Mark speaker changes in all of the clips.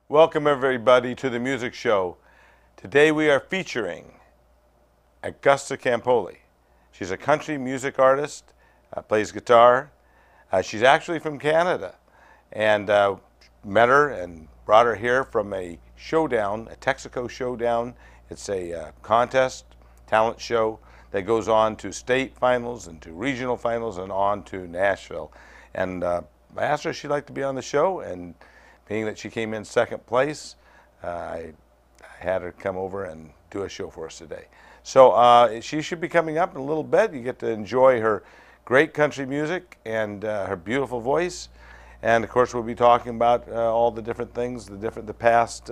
Speaker 1: Welcome everybody to the music show. Today we are featuring Augusta Campoli. She's a country music artist, plays guitar. She's actually from Canada, and met her and brought her here from a showdown, a Texaco showdown. It's a contest, talent show that goes on to state finals and to regional finals and on to Nashville. And I asked her if she'd like to be on the show, and being that she came in second place, I had her come over and do a show for us today. So she should be coming up in a little bit. You get to enjoy her great country music and her beautiful voice. And of course, we'll be talking about all the different things, the past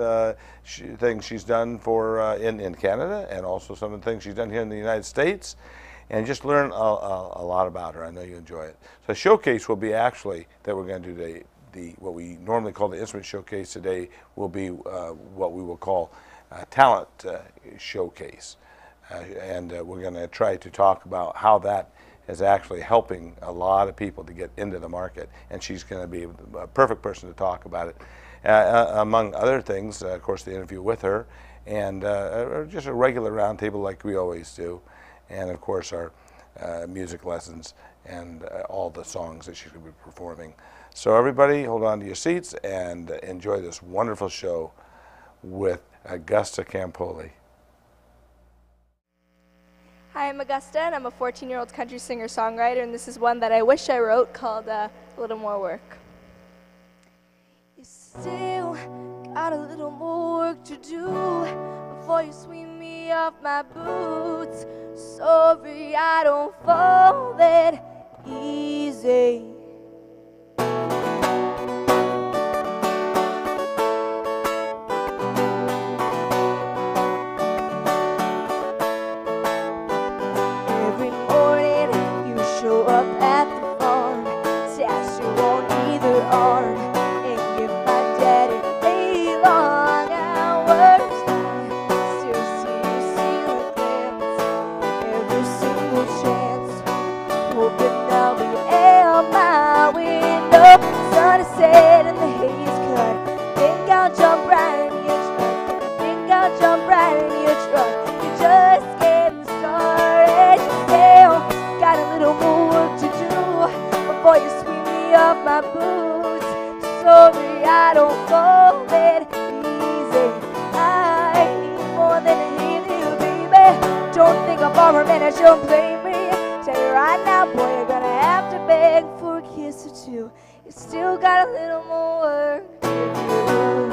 Speaker 1: things she's done for in Canada, and also some of the things she's done here in the United States, and just learn a lot about her. I know you enjoy it. So the showcase will be actually that we're going to do today. What we normally call the instrument showcase today will be what we will call a talent showcase. And we're going to try to talk about how that is actually helping a lot of people to get into the market. And she's going to be a perfect person to talk about it. Among other things, of course, the interview with her, and just a regular roundtable like we always do. And of course, our music lessons and all the songs that she's going to be performing. So everybody, hold on to your seats and enjoy this wonderful show with Augusta Campoli.
Speaker 2: Hi, I'm Augusta, and I'm a 14-year-old country singer-songwriter, and this is one that I wish I wrote called A Little More Work. You still got a little more work to do before you sweep me off my boots. Sorry, I don't fall that easy. My boots, sorry I don't fall that easy. I need more than a hero, baby. Don't think I'm for a minute you'll play me. Tell you right now, boy, you're gonna have to beg for a kiss or two. You still got a little more work to do.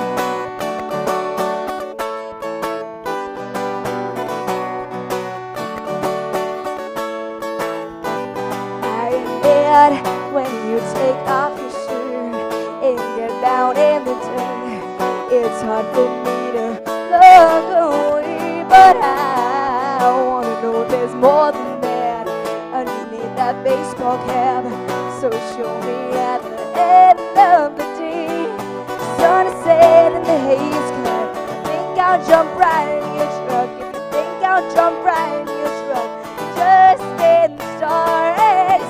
Speaker 2: When you take off your shirt and get down in the dirt, it's hard for me to look away, but I wanna know there's more than that underneath that baseball cap. So show me at the end of the day. Sun is set in the haze cut. You think I'll jump right in your truck? If you think I'll jump right in your truck, just getting started.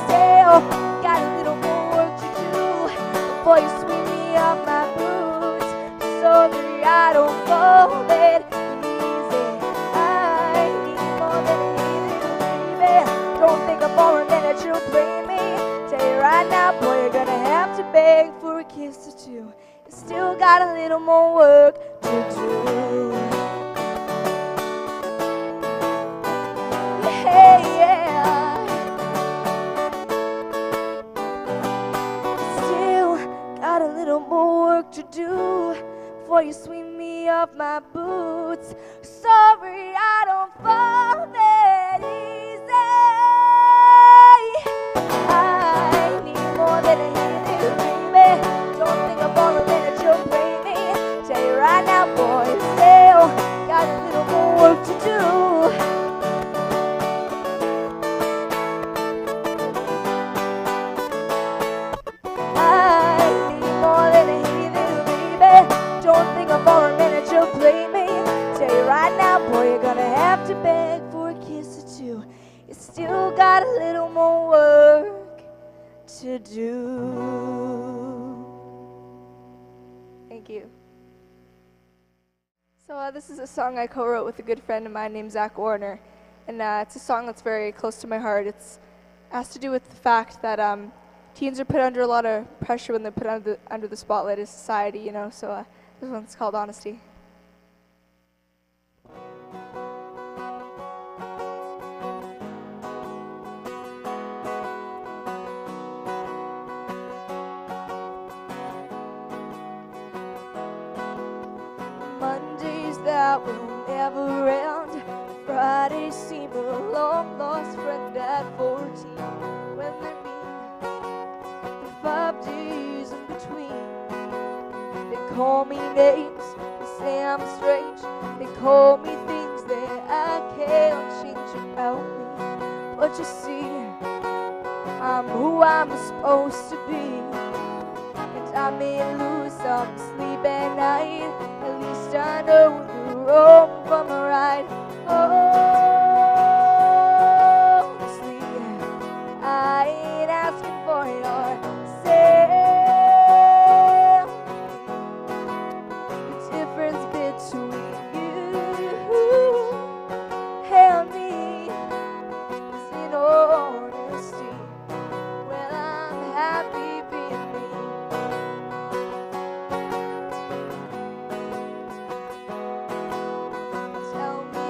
Speaker 2: Still got a little more work to do before you sweep me off my boots. Sorry, I don't fall that easy. I need more than a baby. Don't think I'm for a minute you'll play me. Tell you right now, boy, you're gonna have to beg for a kiss or two. You still got a little more work to do. Yeah, yeah. Got a little more work to do before you sweep me off my boots. Sorry, I don't fall that easy. I need more than a hero, baby. Don't think I'm for a minute you'll play me. Tell you right now, boy, you still got a little more work to do. For a minute you'll play me. Tell you right now, boy, you're gonna have to beg for a kiss or two. You still got a little more work to do. Thank you. So this is a song I co-wrote with a good friend of mine named Zach Warner, and it's a song that's very close to my heart. It has to do with the fact that teens are put under a lot of pressure when they're put under the spotlight of society, you know. So this one's called Honesty. Mondays that will never end. Fridays seem a long lost friend at 14. When they meet the 5 days in between, they call me names, they say I'm strange. They call me things that I can't change about me. But you see, I'm who I'm supposed to be. And I may lose some sleep at night. At least I know the wrong from the right. Honestly, I ain't asking for your sympathy. The difference between you and me is in honesty. Well, I'm happy being me.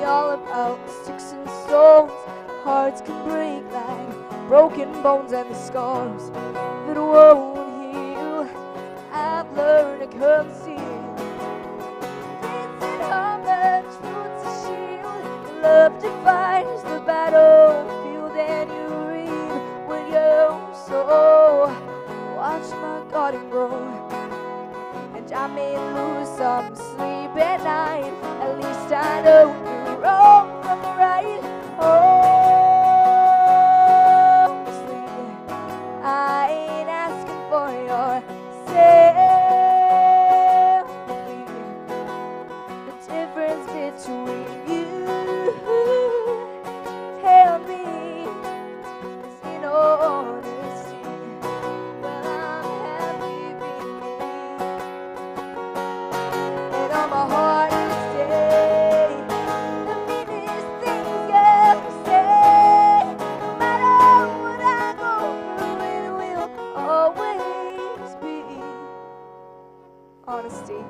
Speaker 2: All about sticks and stones. Hearts can break like broken bones, and the scars that won't heal I've learned to conceal. It's in all the truth's a shield. Love defines the battlefield, and you reap what you sow. Watch my garden grow, and I may lose some sleep at night. At least I know wrong from the right. Honestly, I ain't asking for your sympathy. The difference between you and me is in honesty. Well, I'm happy being me, and on my hardest day, honesty.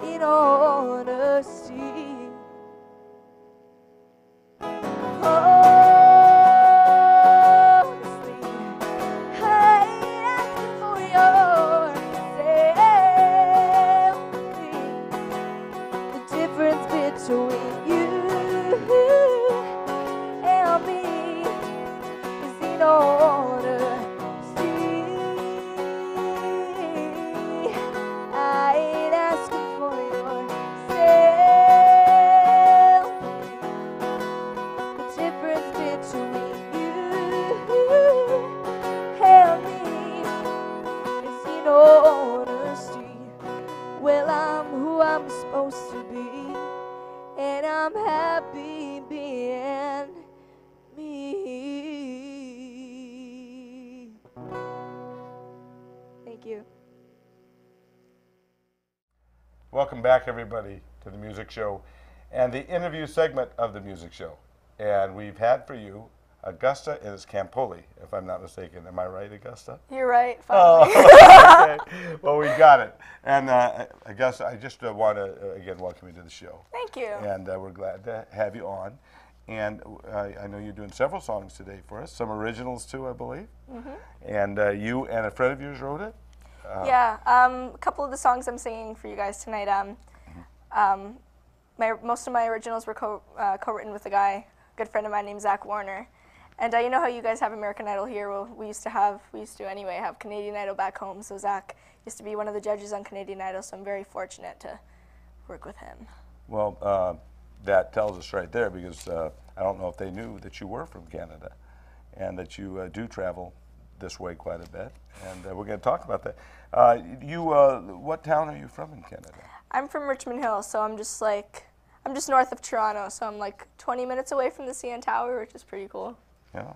Speaker 2: In honesty. Honestly, I ain't asking for your sympathy. The difference between you and me is in honesty. Well, I'm who I'm supposed to be, and I'm happy being me. Thank you.
Speaker 1: Welcome back, everybody, to the music show and the interview segment of the music show. And we've had for you Augusta and Campoli, if I'm not mistaken. Am I right, Augusta?
Speaker 2: You're right.
Speaker 1: Finally. Oh, okay. Well, we got it. And Augusta, I just want to again welcome you to the show.
Speaker 2: Thank you.
Speaker 1: And we're glad to have you on. And I know you're doing several songs today for us, some originals too, I believe. Mm-hmm. And you and a friend of yours wrote it?
Speaker 2: Yeah, a couple of the songs I'm singing for you guys tonight. Most of my originals were co-written with a good friend of mine named Zach Warner. And you know how you guys have American Idol here? Well, we used to have Canadian Idol back home. So Zach used to be one of the judges on Canadian Idol, so I'm very fortunate to work with him.
Speaker 1: Well, that tells us right there, because I don't know if they knew that you were from Canada and that you do travel this way quite a bit. And we're going to talk about that. What town are you from in Canada?
Speaker 2: I'm from Richmond Hill, so I'm just north of Toronto, so I'm like 20 minutes away from the CN Tower, which is pretty cool.
Speaker 1: Yeah.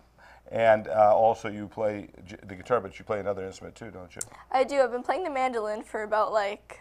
Speaker 1: And also you play the guitar, but you play another instrument too, don't you?
Speaker 2: I do. I've been playing the mandolin for about like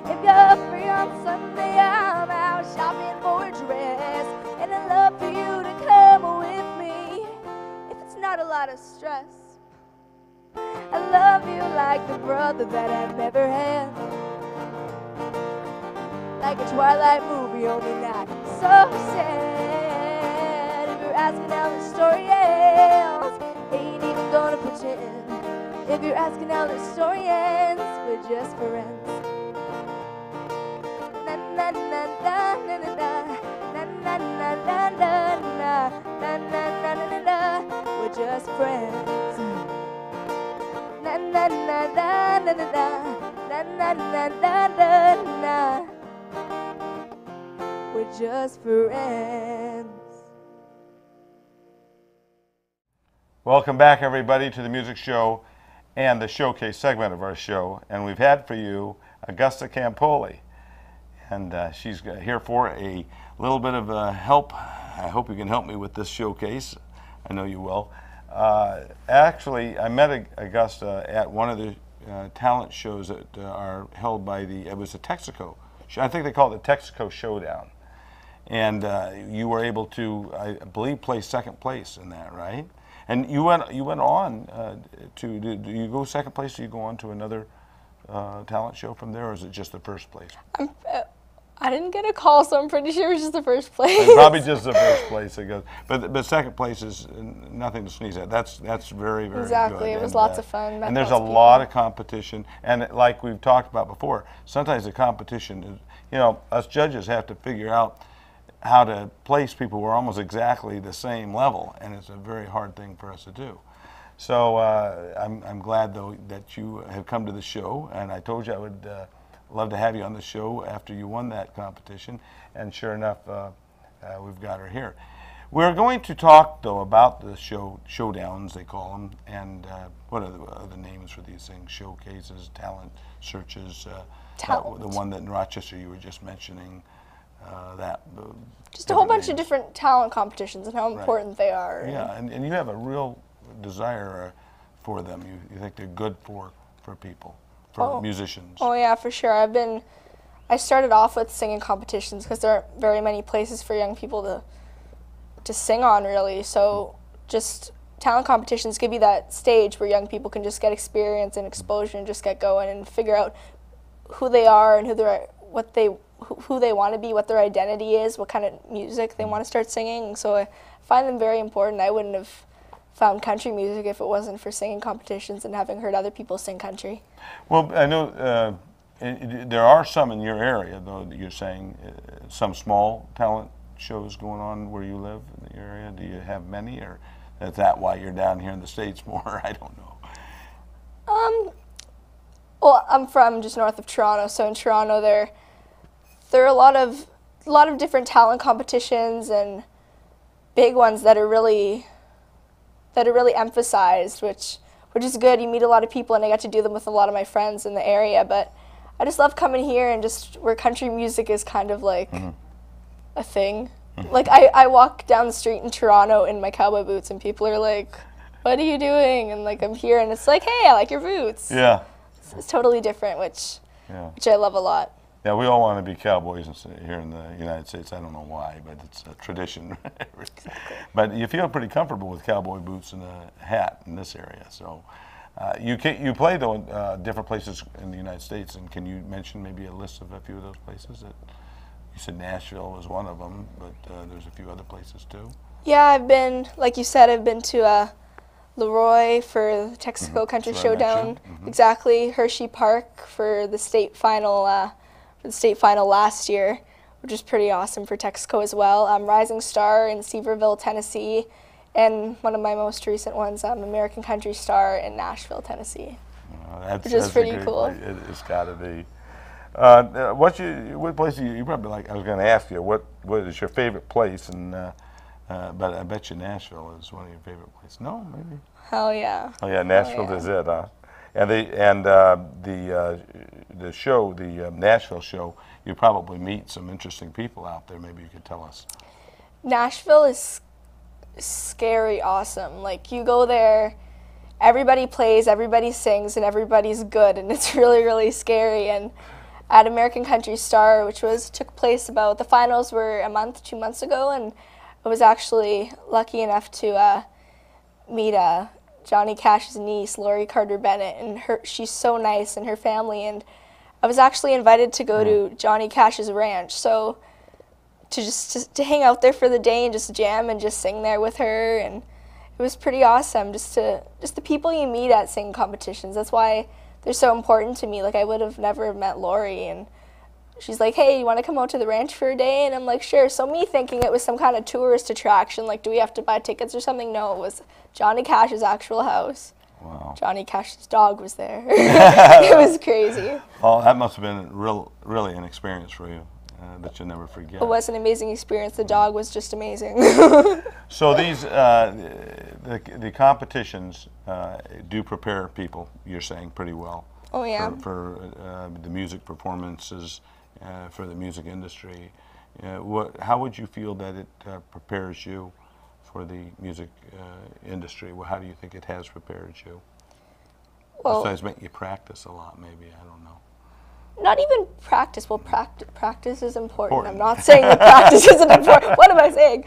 Speaker 2: like the brother that I never had. Like a Twilight movie, only not so sad. If you're asking how the story ends, ain't even gonna pretend. If you're asking how the story ends, we're just friends. Na na na na na na na na na na na na na na na na. We're just friends. Na na na na na na na na na na na. We're just friends.
Speaker 1: Welcome back, everybody, to the music show and the showcase segment of our show. And we've had for you Augusta Campoli. And she's here for a little bit of help. I hope you can help me with this showcase. I know you will. Actually, I met Augusta at one of the talent shows that are held by it was a Texaco. I think they call it the Texaco Showdown. And you were able to, I believe, place second place in that, right? And you went on to, do you go second place? Do you go on to another talent show from there, or is it just the first place?
Speaker 3: I didn't get a call, so I'm pretty sure it was just the first place.
Speaker 1: It's probably just the first place it goes. But second place is nothing to sneeze at. That's very, very
Speaker 3: exactly.
Speaker 1: good.
Speaker 3: It was lots of fun.
Speaker 1: And there's a lot of competition. And like we've talked about before, sometimes the competition is, you know, us judges have to figure out how to place people who are almost exactly the same level, and it's a very hard thing for us to do. So I'm glad, though, that you have come to the show, and I told you I would love to have you on the show after you won that competition, and sure enough, we've got her here. We're going to talk, though, about the showdowns, they call them, and what are the other names for these things? Showcases, talent searches, the one that in Rochester you were just mentioning.
Speaker 3: Just a whole bunch of different talent competitions and how important they are.
Speaker 1: Yeah, and you have a real desire for them. You think they're good for people, for musicians.
Speaker 3: Oh yeah, for sure. I started off with singing competitions because there aren't very many places for young people to sing on, really. So just talent competitions give you that stage where young people can just get experience and exposure and just get going and figure out who they are and who they want to be, what their identity is, what kind of music they want to start singing. So I find them very important. I wouldn't have found country music if it wasn't for singing competitions and having heard other people sing country.
Speaker 1: Well, I know there are some in your area, though, that you're saying, some small talent shows going on where you live in your area. Do you have many, or is that why you're down here in the States more? I don't know.
Speaker 3: Well, I'm from just north of Toronto, so in Toronto there are a lot of different talent competitions and big ones that are really emphasized, which is good. You meet a lot of people, and I got to do them with a lot of my friends in the area. But I just love coming here and just where country music is kind of like a thing. Like I walk down the street in Toronto in my cowboy boots, and people are like, "What are you doing?" And like I'm here, and it's like, "Hey, I like your boots."
Speaker 1: Yeah.
Speaker 3: It's totally different, which I love a lot.
Speaker 1: Yeah, we all want to be cowboys here in the United States. I don't know why, but it's a tradition.
Speaker 3: Exactly.
Speaker 1: But you feel pretty comfortable with cowboy boots and a hat in this area. So you play, though, different places in the United States. And can you mention maybe a list of a few of those places? You said Nashville was one of them, but there's a few other places, too.
Speaker 3: Yeah, I've been, like you said, I've been to Leroy for the Texaco Country Showdown. Exactly. Hershey Park for the state final last year, which was pretty awesome for Texaco as well. Rising Star in Sevierville, Tennessee, and one of my most recent ones, American Country Star in Nashville, Tennessee, which is pretty cool.
Speaker 1: It's got to be. What place you probably like? I was going to ask you what is your favorite place, and but I bet you Nashville is one of your favorite places. No, maybe.
Speaker 3: Hell yeah.
Speaker 1: Oh yeah, Nashville is it, huh? And the show, the Nashville show, you probably meet some interesting people out there. Maybe you could tell us.
Speaker 3: Nashville is scary awesome. Like you go there, everybody plays, everybody sings, and everybody's good, and it's really, really scary. And at American Country Star, which took place the finals were 2 months ago, and I was actually lucky enough to meet Johnny Cash's niece, Lori Carter Bennett, and she's so nice, and her family, and I was actually invited to go to Johnny Cash's ranch, so to hang out there for the day and just jam and just sing there with her, and it was pretty awesome. Just the people you meet at singing competitions. That's why they're so important to me. Like, I would have never met Lori, and she's like, hey, you want to come out to the ranch for a day? And I'm like, sure. So me thinking it was some kind of tourist attraction, like, do we have to buy tickets or something? No, it was Johnny Cash's actual house.
Speaker 1: Wow.
Speaker 3: Johnny Cash's dog was there. It was crazy.
Speaker 1: Oh, that must have been really an experience for you that you'll never forget.
Speaker 3: It was an amazing experience. The dog was just amazing.
Speaker 1: So these, the competitions do prepare people, you're saying, pretty well.
Speaker 3: Oh, yeah.
Speaker 1: For the music performances, for the music industry. How would you feel that it prepares you for the music industry? How do you think it has prepared you?
Speaker 3: Well,
Speaker 1: besides making you practice a lot, maybe, I don't know.
Speaker 3: Not even practice. Well, practice is important. I'm not saying that practice isn't important. What am I saying?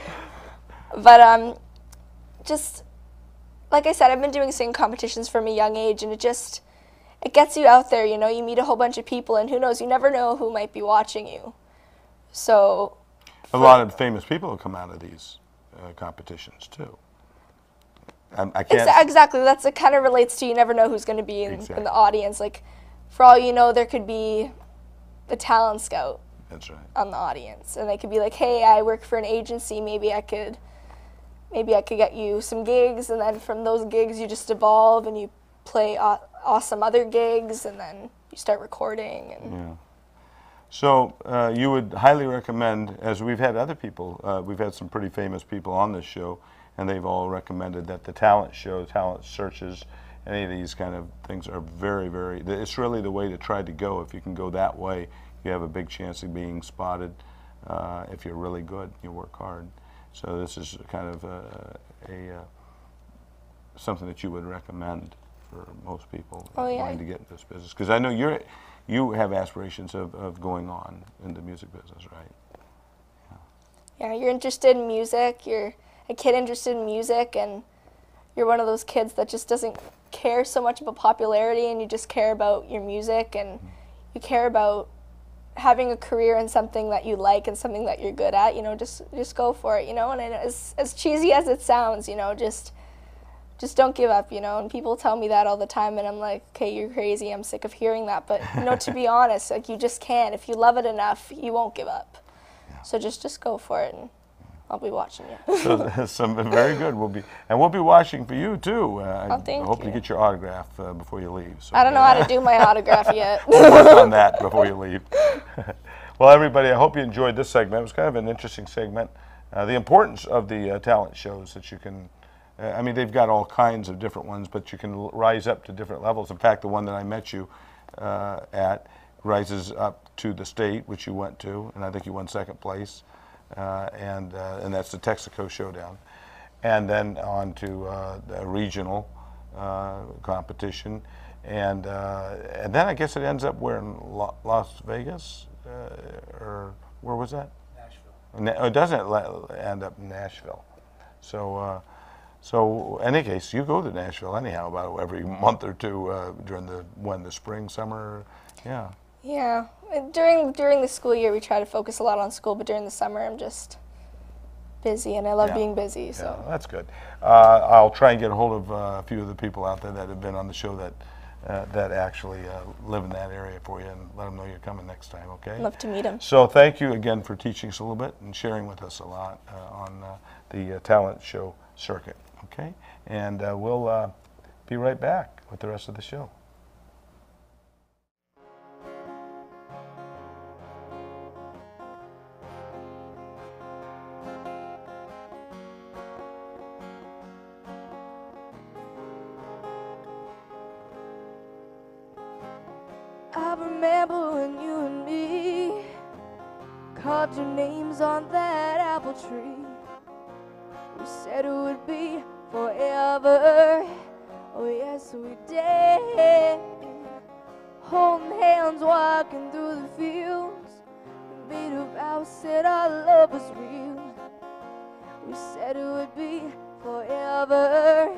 Speaker 3: But just, like I said, I've been doing singing competitions from a young age, and it gets you out there, you know. You meet a whole bunch of people, and who knows, you never know who might be watching you. So
Speaker 1: a lot of famous people have come out of these competitions, too. I can't
Speaker 3: exactly. It kind of relates to you never know who's going to be in the audience. Like, for all you know, there could be a talent scout.
Speaker 1: That's right.
Speaker 3: On the audience, and they could be like, hey, I work for an agency, maybe I could get you some gigs, and then from those gigs you just evolve and you play awesome other gigs, and then you start recording. And
Speaker 1: yeah. So you would highly recommend, as we've had other people, we've had some pretty famous people on this show, and they've all recommended that the talent show, talent searches, any of these kind of things are very, very, it's really the way to try to go. If you can go that way, you have a big chance of being spotted if you're really good, you work hard. So this is kind of something that you would recommend for most people wanting to get into this business. Because I know you have aspirations of going on in the music business, right?
Speaker 3: Yeah, you're interested in music, you're a kid interested in music, and you're one of those kids that just doesn't care so much about popularity, and you just care about your music, and you care about having a career in something that you like and something that you're good at, you know, just go for it, you know. And as cheesy as it sounds, you know, just don't give up, you know. And people tell me that all the time, and I'm like, okay, you're crazy, I'm sick of hearing that. But, you know, to be honest, like, you just can't. If you love it enough, you won't give up. Yeah. So just go for it, and I'll be watching you.
Speaker 1: So very good. We'll be watching for you too.
Speaker 3: Thank you.
Speaker 1: I hope to get your autograph before you leave. So,
Speaker 3: I don't know how to do my autograph yet.
Speaker 1: We'll work on that before you leave. Well, everybody, I hope you enjoyed this segment. It was kind of an interesting segment. The importance of the talent shows that you can. I mean, they've got all kinds of different ones, but you can rise up to different levels. In fact, the one that I met you at rises up to the state, which you went to, and I think you won second place. And that's the Texaco Showdown, and then on to the regional competition, and then I guess it ends up where in Las Vegas, or where was that? Nashville. It doesn't end up in Nashville, so in any case, you go to Nashville anyhow about every month or two during the spring, summer, yeah.
Speaker 3: Yeah, during the school year we try to focus a lot on school, but during the summer I'm just busy, and I love being busy. So
Speaker 1: yeah, that's good. I'll try and get a hold of a few of the people out there that have been on the show that actually live in that area for you, and let them know you're coming next time. Okay.
Speaker 3: Love to meet them.
Speaker 1: So thank you again for teaching us a little bit and sharing with us a lot on the talent show circuit. Okay, and we'll be right back with the rest of the show.
Speaker 2: I remember when you and me carved your names on that apple tree. We said it would be forever. Oh yes, we did. Holding hands, walking through the fields. We made a vow, said our love was real. We said it would be forever.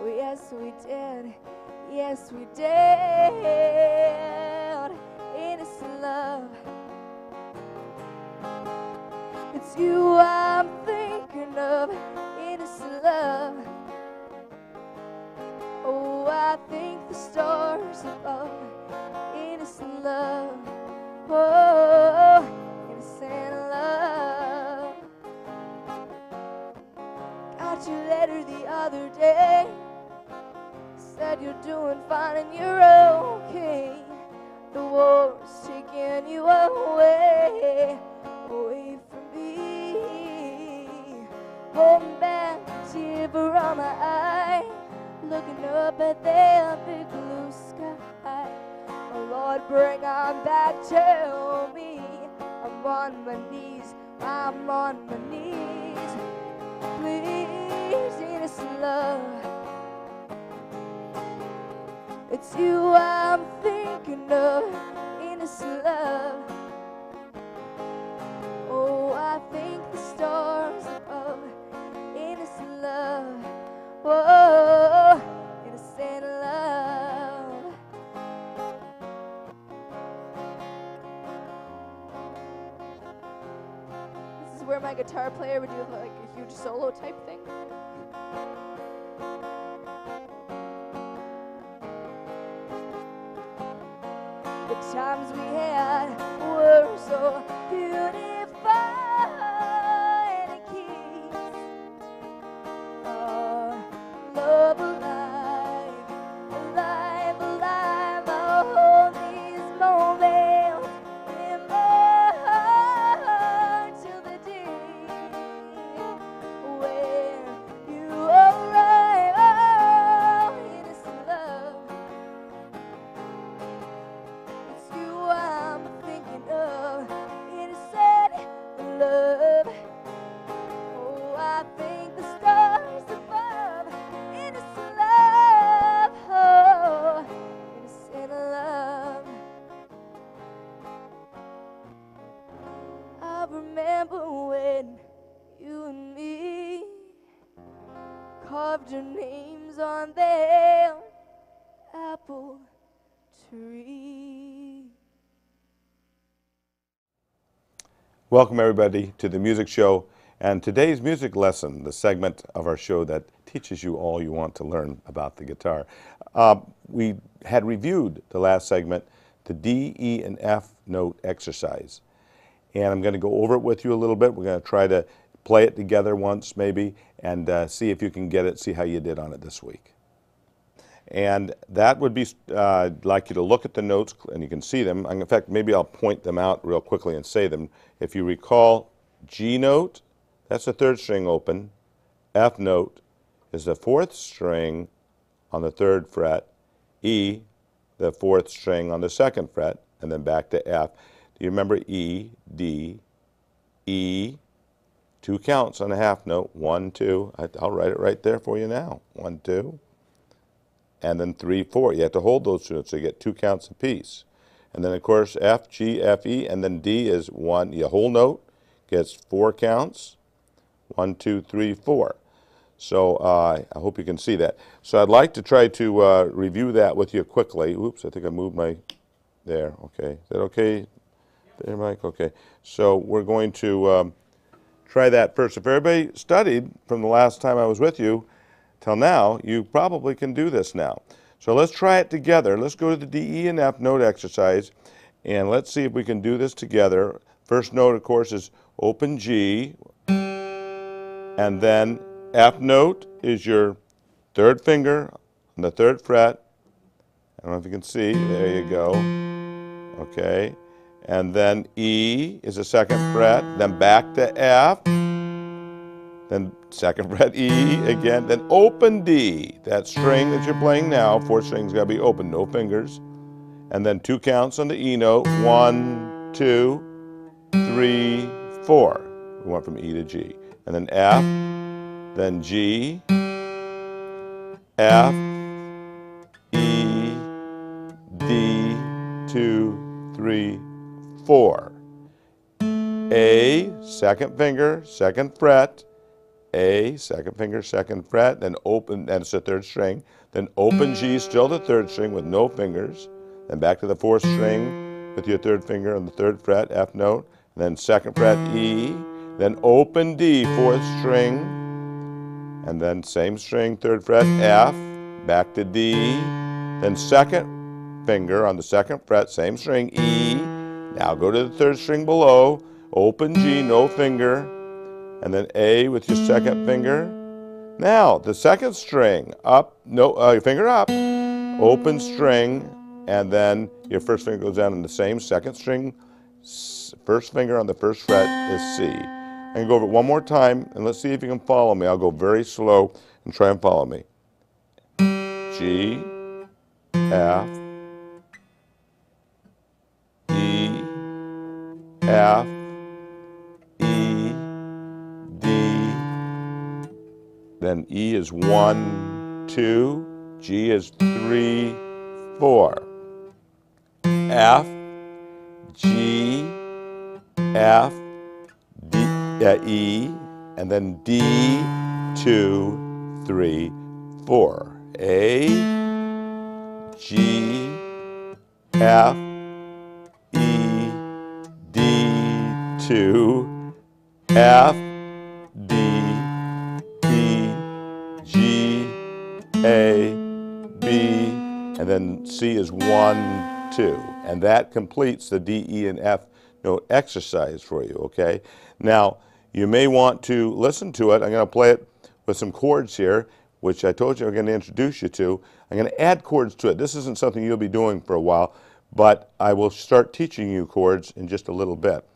Speaker 2: Oh, yes, we did. Yes, we did. Innocent love. It's you I'm thinking of. Innocent love. Oh, I think the stars above. Innocent love. Oh, innocent love. Got your letter the other day. Said you're doing fine and you're okay. The war's taking you away, away from me. Holding back a tear from my eye, looking up at the big blue sky. Oh Lord, bring on back to me. I'm on my knees, I'm on my knees. Please, innocent love. It's you I'm thinking of, innocent love. Oh, I think the stars above, innocent love. Whoa, innocent love. This is where my guitar player would do like a huge solo type thing. The times we had were so beautiful, and it keeps our love alive, alive, alive. I'll hold these moments in my heart till the day when you arrive. Oh, innocent love. I'm thinking of, innocent love. Oh, I think the stars above, innocent love. Oh, innocent love. I remember when you and me carved our names on the apple tree.
Speaker 1: Welcome everybody to the music show and today's music lesson, the segment of our show that teaches you all you want to learn about the guitar. We had reviewed the last segment, the D, E, and F note exercise. And I'm going to go over it with you a little bit. We're going to try to play it together once maybe and see if you can get it, see how you did on it this week. And that would be, I'd like you to look at the notes and you can see them. In fact, maybe I'll point them out real quickly and say them. If you recall, G note, that's the 3rd string open. F note is the 4th string on the 3rd fret. E, the 4th string on the 2nd fret, and then back to F. Do you remember E, D, E, 2 counts on a half note, 1, 2. I'll write it right there for you now. 1, 2. And then 3, 4. You have to hold those 2 notes so you get 2 counts apiece. And then of course F, G, F, E, and then D is 1. Your whole note gets 4 counts. 1, 2, 3, 4. So I hope you can see that. So I'd like to try to review that with you quickly. Oops, I think I moved my, there, okay. Is that okay? There, Mike, okay. So we're going to try that first. If everybody studied from the last time I was with you, till now, you probably can do this now. So let's try it together. Let's go to the D, E, and F note exercise, and let's see if we can do this together. First note, of course, is open G, and then F note is your 3rd finger on the 3rd fret. I don't know if you can see. There you go. Okay. And then E is the 2nd fret, then back to F. Then 2nd fret E again, then open D. That string that you're playing now, 4th string's got to be open, no fingers. And then 2 counts on the E note, 1, 2, 3, 4. We went from E to G. And then F, then G, F, E, D, 2, 3, 4. A, 2nd finger, 2nd fret, A, second finger, second fret, then open, that's the third string, then open G, still the third string with no fingers, then back to the fourth string with your third finger on the third fret, F note, then second fret E, then open D, fourth string, and then same string, third fret F, back to D, then second finger on the second fret, same string E, now go to the third string below, open G, no finger, and then A with your second finger. Now, the second string, up, no, your finger up, open string, and then your first finger goes down in the same second string, first finger on the first fret is C. I'm going to go over it one more time, and let's see if you can follow me. I'll go very slow and try and follow me. G, F, E, F, then E is 1, 2, G is 3, 4. F, G, F, D, E, and then D, 2, 3, 4. A, G, F, E, D, 2, F, D, A, B, and then C is 1, 2. And that completes the D, E, and F note exercise for you, okay? Now, you may want to listen to it. I'm going to play it with some chords here, which I told you I'm going to introduce you to. I'm going to add chords to it. This isn't something you'll be doing for a while, but I will start teaching you chords in just a little bit.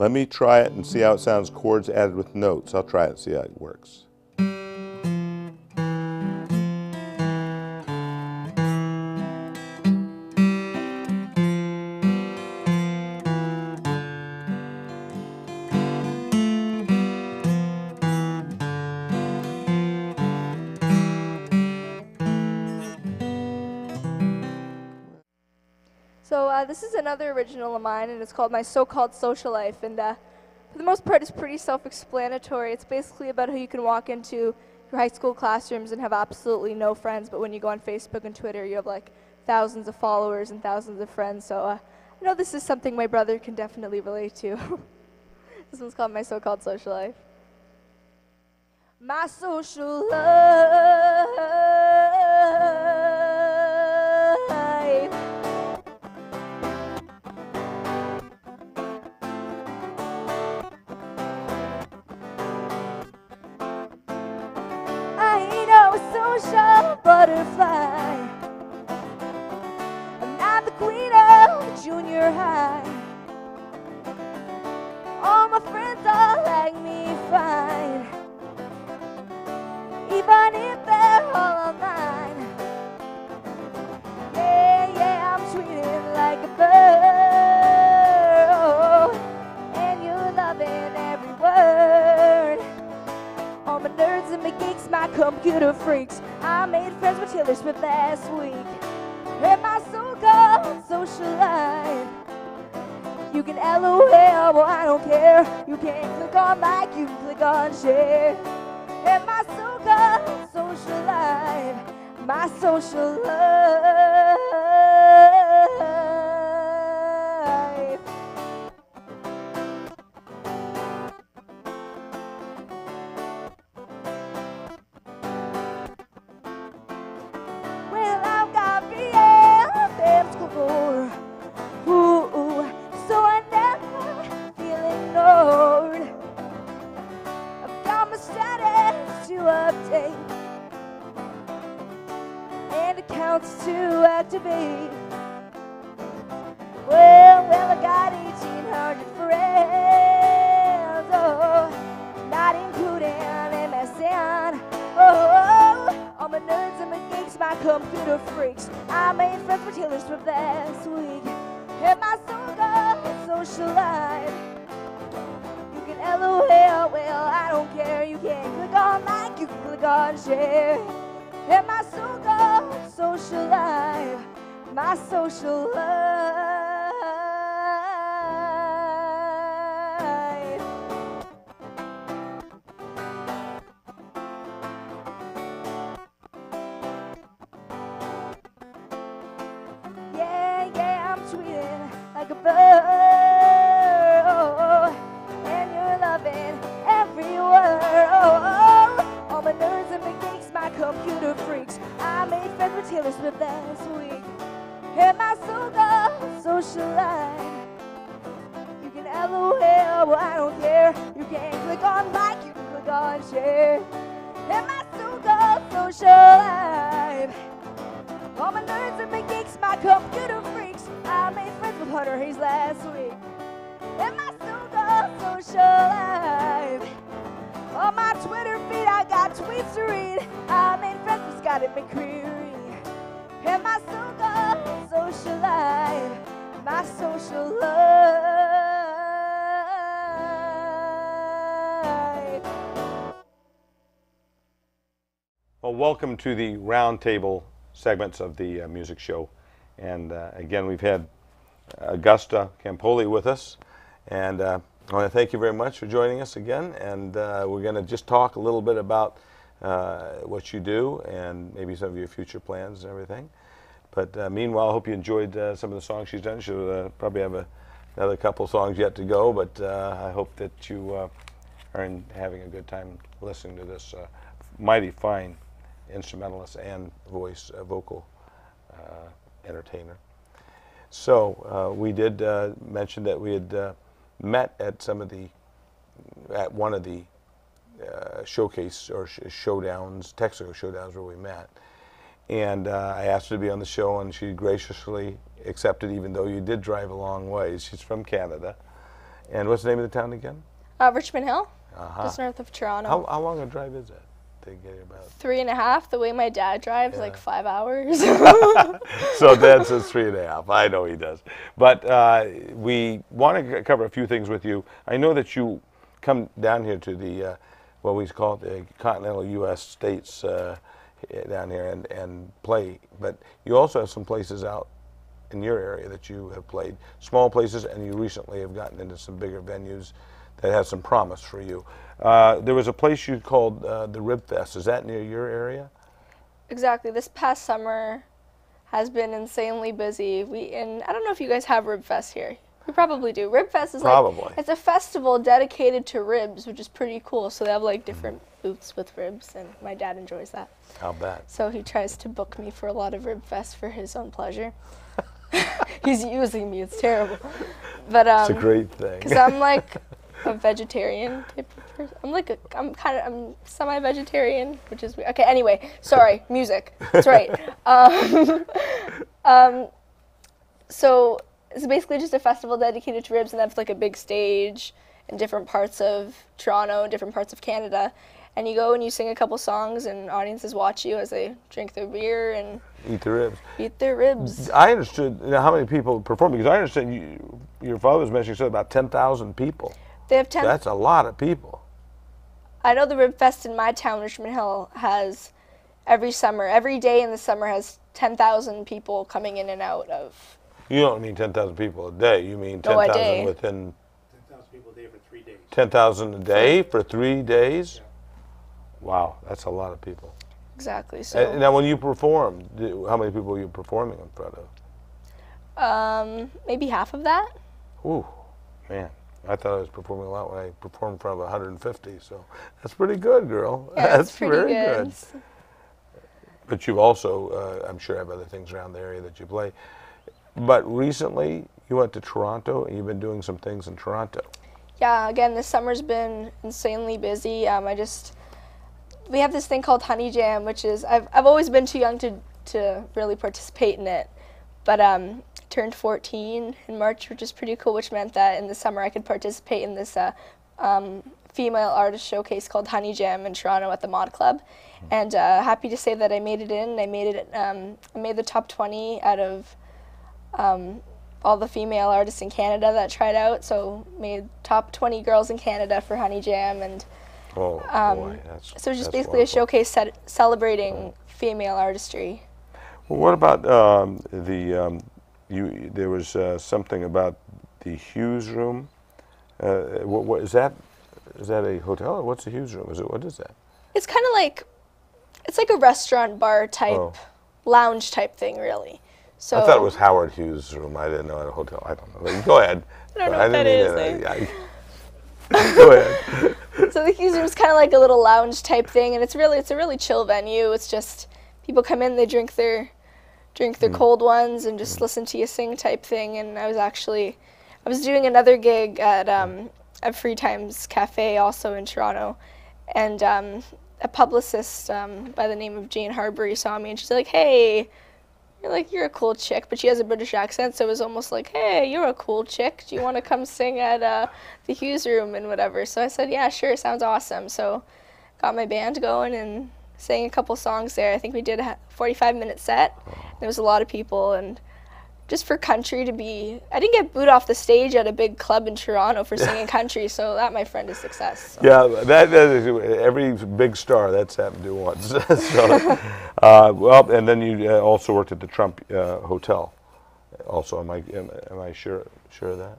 Speaker 1: Let me try it and see how it sounds, chords added with notes. I'll try it and see how it works.
Speaker 3: So this is another original of mine, and it's called My So-Called Social Life. And for the most part, it's pretty self-explanatory. It's basically about how you can walk into your high school classrooms and have absolutely no friends, but when you go on Facebook and Twitter, you have like thousands of followers and thousands of friends. So I know this is something my brother can definitely relate to. This one's called My So-Called Social Life. My social life. Social butterfly. I'm not the queen of junior high. All my friends all like me fine, even if they're all online. Yeah, yeah, I'm treated like a bird, and you're loving every word. All my nerds and my geeks, my computer freaks. I made friends with Taylor Swift last week. And my so-called social life. You can LOL, well I don't care. You can click on like, you can click on share. And my so-called social life. My social life. To activate. Well, I got 1,800 friends, oh, not including MSN. Oh, all my nerds and my geeks, my computer freaks. I made friends with Taylor Swift last week. And my so-called social life. You can LOL, well, I don't care. You can click on like, you can click on share. And my so-called social life, my social life.
Speaker 2: tweeting like a bird. Oh, and you're loving every word. Oh, all my nerds and my geeks, my computer freaks. I made friends with Taylor Swift last week. And my soul got social life. You can LOL, but I don't care. You can click on like, you can click on share. And my soul got social life. All my nerds and my geeks, my computer freaks. I made friends with Hunter Hayes last week. And my soul got social life. On my Twitter feed, I got tweets to read. I made friends with Scott and McCreary. And my soul got social life. My social life.
Speaker 1: Well, welcome to the roundtable segments of the music show. And again, we've had Augusta Campoli with us. And I want to thank you very much for joining us again. And we're going to just talk a little bit about what you do and maybe some of your future plans and everything. But meanwhile, I hope you enjoyed some of the songs she's done. She'll probably have another couple songs yet to go, but I hope that you are having a good time listening to this mighty fine instrumentalist and vocal entertainer. So we did mention that we had met at one of the showcase or showdowns, Texaco showdowns where we met. And I asked her to be on the show, and she graciously accepted, even though you did drive a long ways. She's from Canada. And what's the name of the town again?
Speaker 3: Richmond Hill, just north of Toronto.
Speaker 1: How long a drive is that to get here about?
Speaker 3: 3.5. The way my dad drives, like 5 hours.
Speaker 1: So Dad says 3.5. I know he does. But we want to cover a few things with you. I know that you come down here to the, what we call the continental U.S. states down here and play. But you also have some places out in your area that you have played, small places, and you recently have gotten into some bigger venues that have some promise for you. There was a place you called the Rib Fest. Is that near your area?
Speaker 3: Exactly. This past summer has been insanely busy. And I don't know if you guys have Rib Fest here. We probably do. Rib Fest is like, it's a festival dedicated to ribs, which is pretty cool. So they have like different booths with ribs, and my dad enjoys that.
Speaker 1: I'll bet.
Speaker 3: So he tries to book me for a lot of Rib Fest for his own pleasure. He's using me. It's terrible. But
Speaker 1: it's a great thing.
Speaker 3: Because I'm like a vegetarian type of person. I'm semi-vegetarian, which is weird. Okay, anyway, sorry, music. That's right. So it's basically just a festival dedicated to ribs, and that's like a big stage in different parts of Toronto, different parts of Canada. And you go and you sing a couple songs, and audiences watch you as they drink their beer and
Speaker 1: eat the ribs.
Speaker 3: Eat their ribs.
Speaker 1: I understood how many people perform, because I understand your father was mentioning something about 10,000 people.
Speaker 3: They have 10.
Speaker 1: That's a lot of people.
Speaker 3: I know the Rib Fest in my town, Richmond Hill, has every day in the summer has 10,000 people coming in and out of.
Speaker 1: You don't mean 10,000 people a day. You mean 10,000 within.
Speaker 4: 10,000 people a day for 3 days.
Speaker 1: 10,000 a day for 3 days? Yeah. Wow, that's a lot of people.
Speaker 3: Exactly. So
Speaker 1: now, when you perform, how many people are you performing in front
Speaker 3: of? Maybe half of that.
Speaker 1: Ooh, man. I thought I was performing a lot when I performed in front of 150, so that's pretty good, girl.
Speaker 3: Yeah,
Speaker 1: that's
Speaker 3: pretty
Speaker 1: very good. But you also, I'm sure, have other things around the area that you play. But recently, you went to Toronto, and you've been doing some things in Toronto.
Speaker 3: Yeah, again, this summer's been insanely busy. We have this thing called Honey Jam, which is, I've always been too young to really participate in it. But turned 14 in March, which is pretty cool, which meant that in the summer I could participate in this female artist showcase called Honey Jam in Toronto at the Mod Club. And happy to say that I made it in. I made the top 20 out of all the female artists in Canada that tried out. So made top 20 girls in Canada for Honey Jam, and
Speaker 1: boy,
Speaker 3: so it's just basically wonderful. A showcase celebrating female artistry.
Speaker 1: Well, what about there was something about the Hughes Room. What is that? Is that a hotel, or what's the Hughes Room? What is that?
Speaker 3: It's kind of like, it's like a restaurant bar type, lounge type thing, really. So
Speaker 1: I thought it was Howard Hughes' room. I didn't know at a hotel. I don't know. Go ahead.
Speaker 3: I don't know what that is.
Speaker 1: Go ahead.
Speaker 3: So the Hughes room is kind of like a little lounge type thing, and it's a really chill venue. It's just people come in, they drink their cold ones, and just listen to you sing type thing. And I was doing another gig at Free Times Cafe, also in Toronto, and a publicist by the name of Jane Harbury saw me, and she's like, "Hey, you're a cool chick," but she has a British accent, so it was almost like, "Hey, you're a cool chick. Do you want to come sing at the Hughes room and whatever?" So I said, "Yeah, sure, sounds awesome." So got my band going and sang a couple songs there. I think we did a 45-minute set. There was a lot of people, and just for country to be, I didn't get booed off the stage at a big club in Toronto for singing country, so that, my friend, is success. So.
Speaker 1: Yeah, that is, every big star, that's happened to once. So, well, and then you also worked at the Trump Hotel. Also, am I sure of that?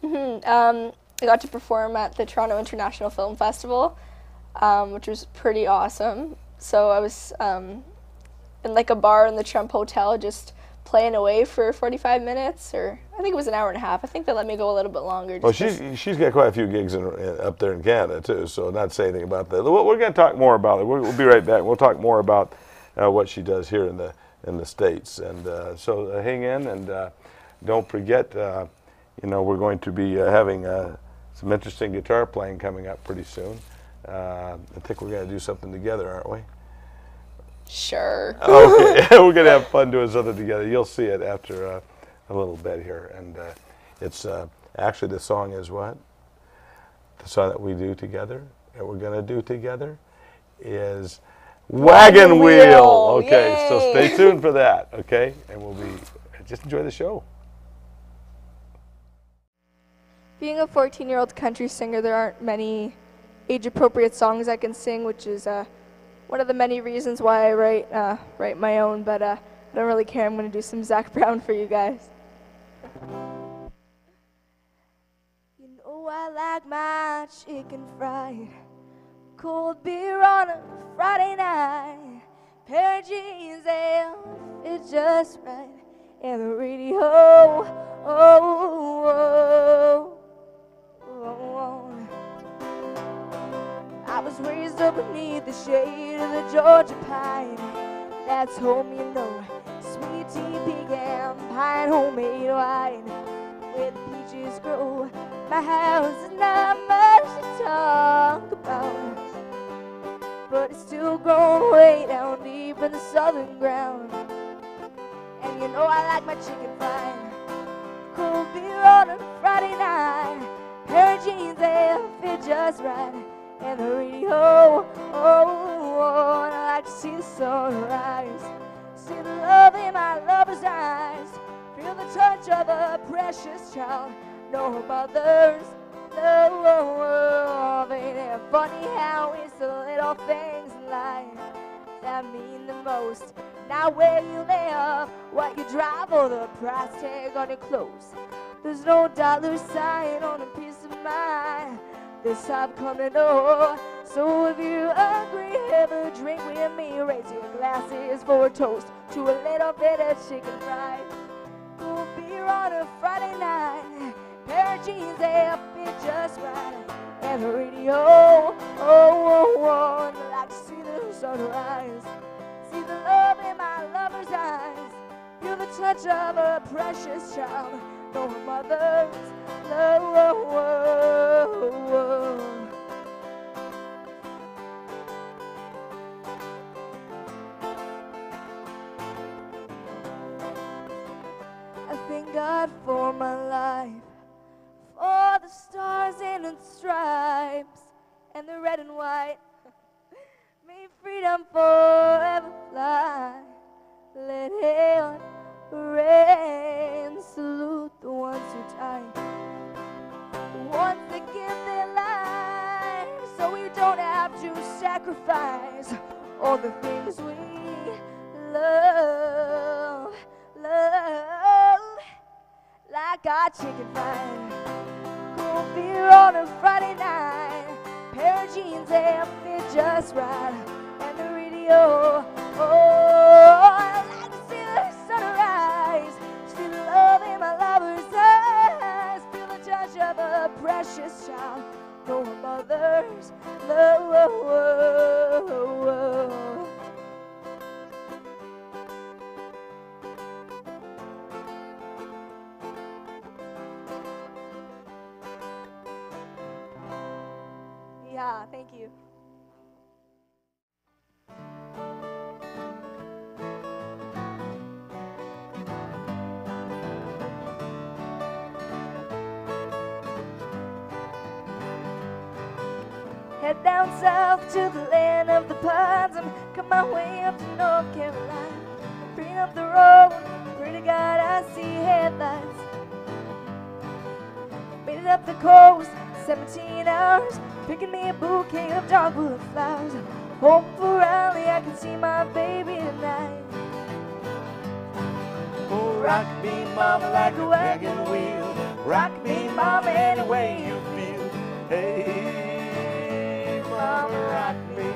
Speaker 3: Mm-hmm. I got to perform at the Toronto International Film Festival, which was pretty awesome. So I was in like a bar in the Trump Hotel, just playing away for 45 minutes, or I think it was an hour and a half. I think they let me go a little bit longer.
Speaker 1: Well, she's got quite a few gigs up there in Canada too, so not say anything about that. We're going to talk more about it. We'll be right back. We'll talk more about what she does here in the States, and so hang in, and don't forget, we're going to be having some interesting guitar playing coming up pretty soon. I think we're going to do something together, aren't we?
Speaker 3: Sure.
Speaker 1: Okay, we're going to have fun doing something together. You'll see it after a little bit here. And it's actually, the song is what? The song that we do together, that we're going to do together, is Wagon Wheel. Okay,
Speaker 3: Yay.
Speaker 1: so stay tuned for that, okay? And just enjoy the show.
Speaker 3: Being a 14-year-old country singer, there aren't many age-appropriate songs I can sing, which is one of the many reasons why I write my own, but I don't really care. I'm going to do some Zac Brown for you guys. You know I like my chicken fried, cold beer on a Friday night, pair of jeans and it's just right, and the radio, I was raised up beneath the shade of the Georgia pine. That's home, you know, sweet tea, pecan pie, homemade wine, where the peaches grow. My house is not much to talk about, but it's still grown way down deep in the southern ground. And you know I like my chicken fried, cold beer on a Friday night, pair of jeans that fit just right, and the radio, and I like to see the sunrise, see the love in my lover's eyes, feel the touch of a precious child, no mother's love. Ain't it funny how it's the little things in life that mean the most? Not where you live, what you drive, or the price tag on your clothes. There's no dollar sign on a piece of mind. This I've come to know. So if you agree, have a drink with me. Raise your glasses for a toast to a little bit of chicken fried. Cool beer on a Friday night, pair of jeans that fit just right, and the radio, and I like to see the sunrise, see the love in my lover's eyes, feel the touch of a precious child, no mother's love. I thank God for my life, for the stars and the stripes, and the red and white. May freedom forever fly. Let hail rain, salute the ones who died, the ones that give their lives, so we don't have to sacrifice all the things we love, like our chicken fried, cold beer on a Friday night, pair of jeans that fit just right, and the radio, I like to see the sunrise,
Speaker 2: precious child, no mother's love. Yeah, thank you. Head down south to the land of the pines and come my way up to North Carolina. Bring up the road, pray to God I see headlights. Made it up the coast, 17 hours, picking me a bouquet of dogwood flowers. Home for Raleigh, I can see my baby tonight.
Speaker 5: Oh, rock me, mama, like a wagon wheel. Rock me, mama, any way you feel. Hey, mama, rock me.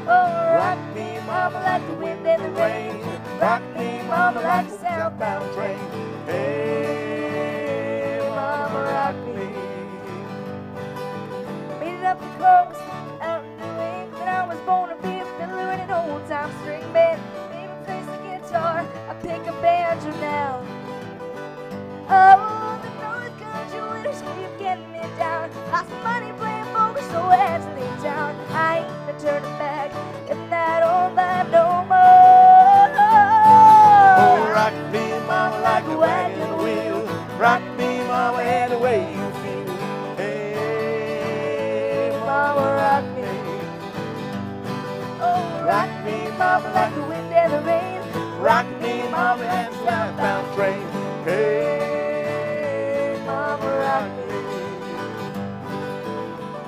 Speaker 2: Oh,
Speaker 5: Rock me, mama, like the wind and the rain. Rock me, mama, like a southbound train. Hey, mama, rock me.
Speaker 2: made it up the coast, out in New England. I was born to be a fiddler in an old-time string band. Baby plays the guitar, I pick a banjo now. Oh, the North Country winters keep getting me down. Lost money playing poker, so I had to leave town. I ain't gonna turn it back in that old life no more.
Speaker 5: Oh, rock me, mama, like a wagon wheel. Rock me, mama, any way you feel. Hey, mama, rock me.
Speaker 2: Oh,
Speaker 5: Rock me, mama, like
Speaker 2: the wind and the rain.
Speaker 5: rock me, mama, and southbound train. Hey, mama, rock me.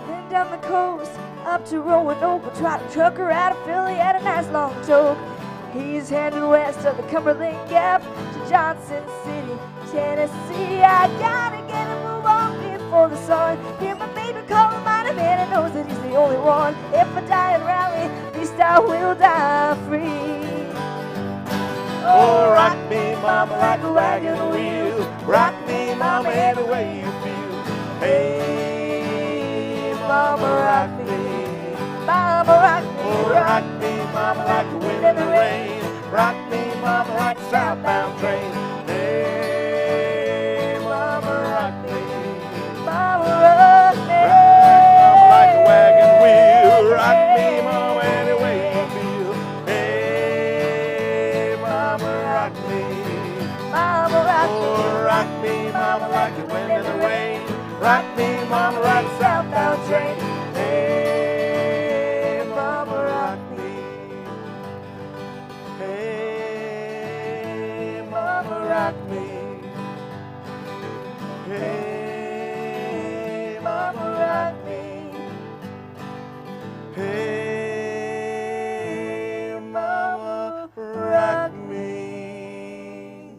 Speaker 2: Then down the coast, up to Roanoke. We'll try to truck her out of Philly at a nice long joke. He's headed west of the Cumberland Gap to Johnson City, Tennessee. I gotta get a move on before the sun. Hear my baby calling my name and knows that he's the only one. If I die in Raleigh, at least I will die free.
Speaker 5: Oh, rock me, mama, like a wagon wheel. Rock me, mama, any way you feel. Hey, mama, rock me.
Speaker 2: Mama, rock me,
Speaker 5: Oh, rock me, mama, like the wind and the rain. Rock me, mama, like a southbound train. Hey, mama, rock me.
Speaker 2: Mama, rock me.
Speaker 5: Rock me, mama, like a wagon wheel. Rock me, mama, any way you feel. Hey, mama, rock me.
Speaker 2: Mama, rock me.
Speaker 5: Oh, rock me, mama, like the wind and the rain. Rock me, mama, like a southbound train. Hey, mama, rock me. Hey, mama, rock me. Hey, mama, rock me. Hey, mama, rock me.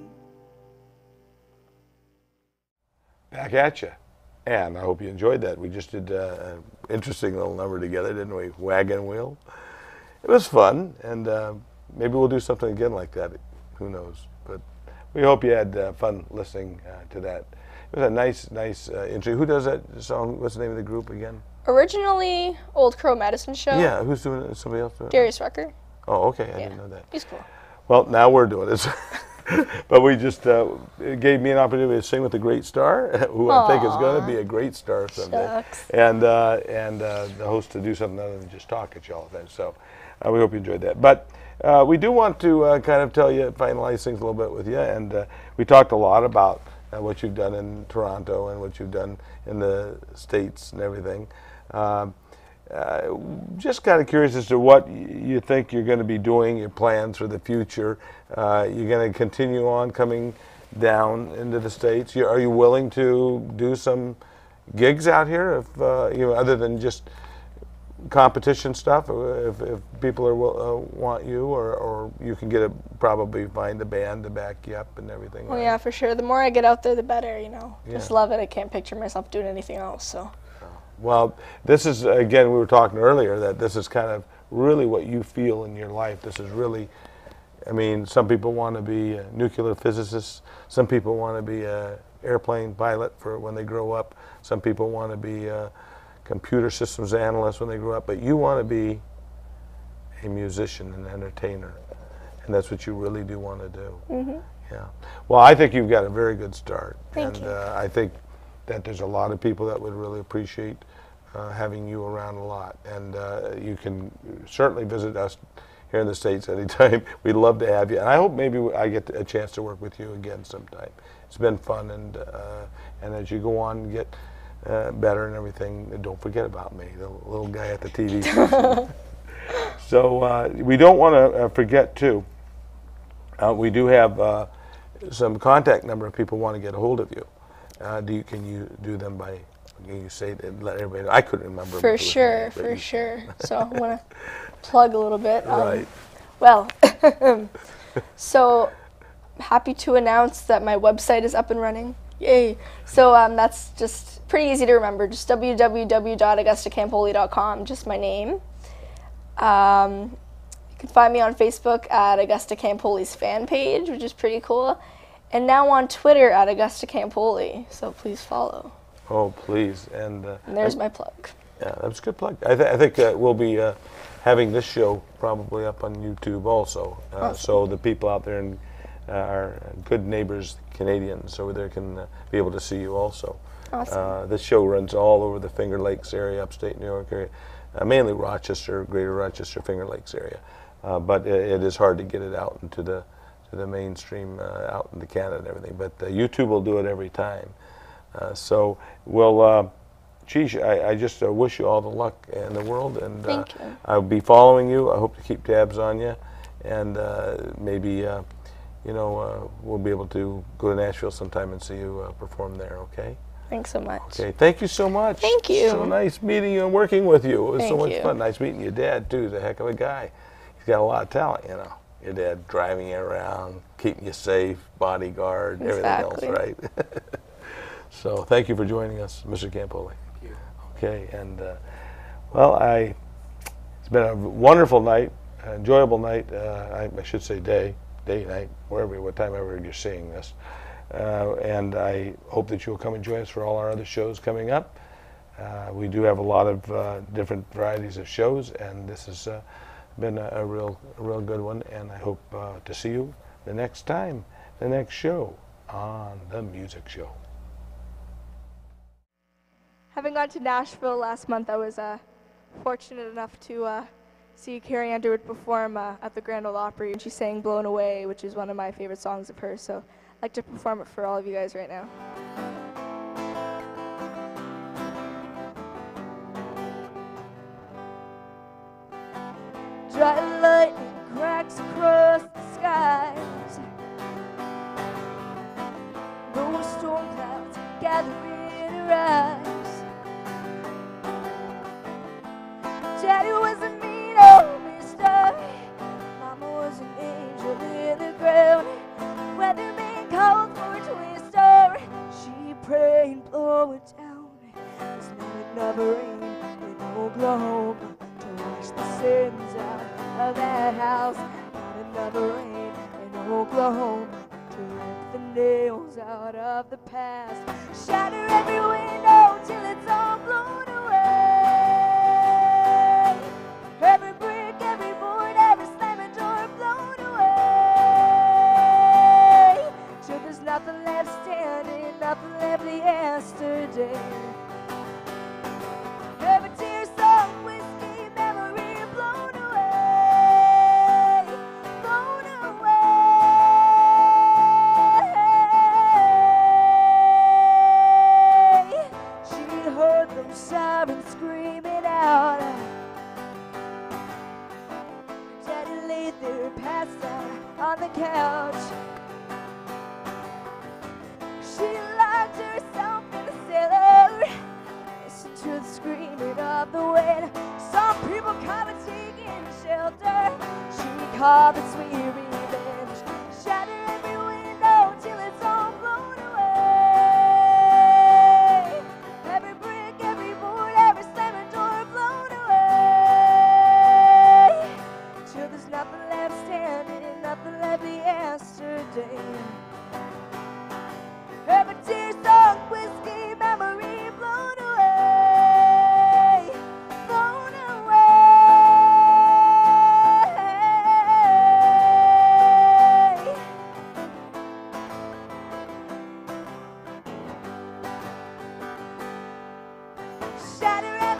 Speaker 1: Back at you. And I hope you enjoyed that. We just did an interesting little number together, didn't we? Wagon Wheel. It was fun, and maybe we'll do something again like that. Who knows? But we hope you had fun listening to that. It was a nice intro. Who does that song? What's the name of the group again?
Speaker 3: Originally, Old Crow Medicine Show.
Speaker 1: Yeah, who's doing it? Somebody else doing it?
Speaker 3: Darius Rucker.
Speaker 1: Oh, okay. I didn't know that.
Speaker 3: He's cool.
Speaker 1: Well, now we're doing it. But we just it gave me an opportunity to sing with a great star, who I think is going to be a great star someday,
Speaker 3: Shucks.
Speaker 1: and the host to do something other than just talk at you all the time. So we hope you enjoyed that. But we do want to kind of finalize things a little bit with you, and we talked a lot about what you've done in Toronto and what you've done in the States and everything. Just kind of curious as to what you think you're going to be doing, your plans for the future. You're going to continue on coming down into the States. Are you willing to do some gigs out here, if other than just competition stuff? If people want you, or you can probably find a band to back you up and everything.
Speaker 3: Well, yeah, for sure. The more I get out there, the better. Just
Speaker 1: Yeah.
Speaker 3: love it. I can't picture myself doing anything else. So.
Speaker 1: Well, this is, again, we were talking earlier, that this is kind of really what you feel in your life. This is really I mean, some people want to be nuclear physicists. Some people want to be an airplane pilot for when they grow up. Some people want to be a computer systems analyst when they grow up. But you want to be a musician and entertainer, and that's what you really do want to do.
Speaker 3: Mm-hmm.
Speaker 1: Yeah. Well, I think you've got a very good start.
Speaker 3: Thank you.
Speaker 1: I think that there's a lot of people that would really appreciate having you around a lot. And you can certainly visit us here in the States anytime. We'd love to have you. And I hope maybe I get a chance to work with you again sometime. It's been fun. And as you go on and get better and everything, don't forget about me, the little guy at the TV station. So we don't want to forget, too, we do have some contact number if people want to get a hold of you. Can you do them by, can you say, let everybody know? I couldn't remember.
Speaker 3: For sure, for sure. So I want to plug a little bit.
Speaker 1: Right.
Speaker 3: Well, so happy to announce that my website is up and running. Yay. So that's just pretty easy to remember. Just www.augustacampoli.com, just my name. You can find me on Facebook at Augusta Campoli's fan page, which is pretty cool. And now on Twitter at Augusta Campoli, so please follow.
Speaker 1: Oh, please. And
Speaker 3: there's my plug.
Speaker 1: Yeah, that's a good plug. I think we'll be having this show probably up on YouTube also.
Speaker 3: Awesome.
Speaker 1: So the people out there and our good neighbors, Canadians over there, can be able to see you also.
Speaker 3: Awesome.
Speaker 1: This show runs all over the Finger Lakes area, upstate New York area, mainly Rochester, Greater Rochester, Finger Lakes area. But it is hard to get it out into the mainstream, out into Canada and everything. But YouTube will do it every time. So we'll, geez, I just wish you all the luck in the world. And
Speaker 3: thank you.
Speaker 1: I'll be following you. I hope to keep tabs on you. And maybe, we'll be able to go to Nashville sometime and see you perform there, okay?
Speaker 3: Thanks so much.
Speaker 1: Okay, thank you so much.
Speaker 3: Thank you.
Speaker 1: So nice meeting you and working with you. It was so
Speaker 3: Thank
Speaker 1: much
Speaker 3: you.
Speaker 1: fun. Nice meeting your dad, too. He's a heck of a guy. He's got a lot of talent, you know. Your dad driving you around, keeping you safe, bodyguard,
Speaker 3: Exactly.
Speaker 1: everything else, right? So thank you for joining us, Mr. Campoli.
Speaker 4: Thank you.
Speaker 1: Okay, and well, it's been a wonderful night, enjoyable night. I should say day, night, what time ever you're seeing this. And I hope that you'll come and join us for all our other shows coming up. We do have a lot of different varieties of shows, and this has been a real good one. And I hope to see you the next time, the next show on The Music Show.
Speaker 2: Having gone to Nashville last month, I was fortunate enough to see Carrie Underwood perform at the Grand Ole Opry, and she sang "Blown Away," which is one of my favorite songs of hers. So I'd like to perform it for all of you guys right now. Dry lightning cracks across the skies. Those storm clouds gather in her eyes. Daddy was a mean old mister. Mama was an angel in the ground. Weatherman called for a twister. She prayed and blow it down. There's not enough rain in Oklahoma to wash the sins out of that house. Not enough rain in Oklahoma to rip the nails out of the past. Shatter every window till it's all blown away. Every brick, every board, every slamming door blown away. Till there's nothing left standing, nothing left like yesterday. Every tear, salt, whiskey, memory blown away, blown away. She heard them sirens screaming out. Daddy laid there passed out on the couch. She locked herself in the cellar. Listened to the screaming of the wind. Some people call it taking shelter. She called it sweet revenge. Shatter every window till it's all blown away. Every brick, every board, every slamming door blown away. Till there's nothing left standing, nothing left
Speaker 3: shatter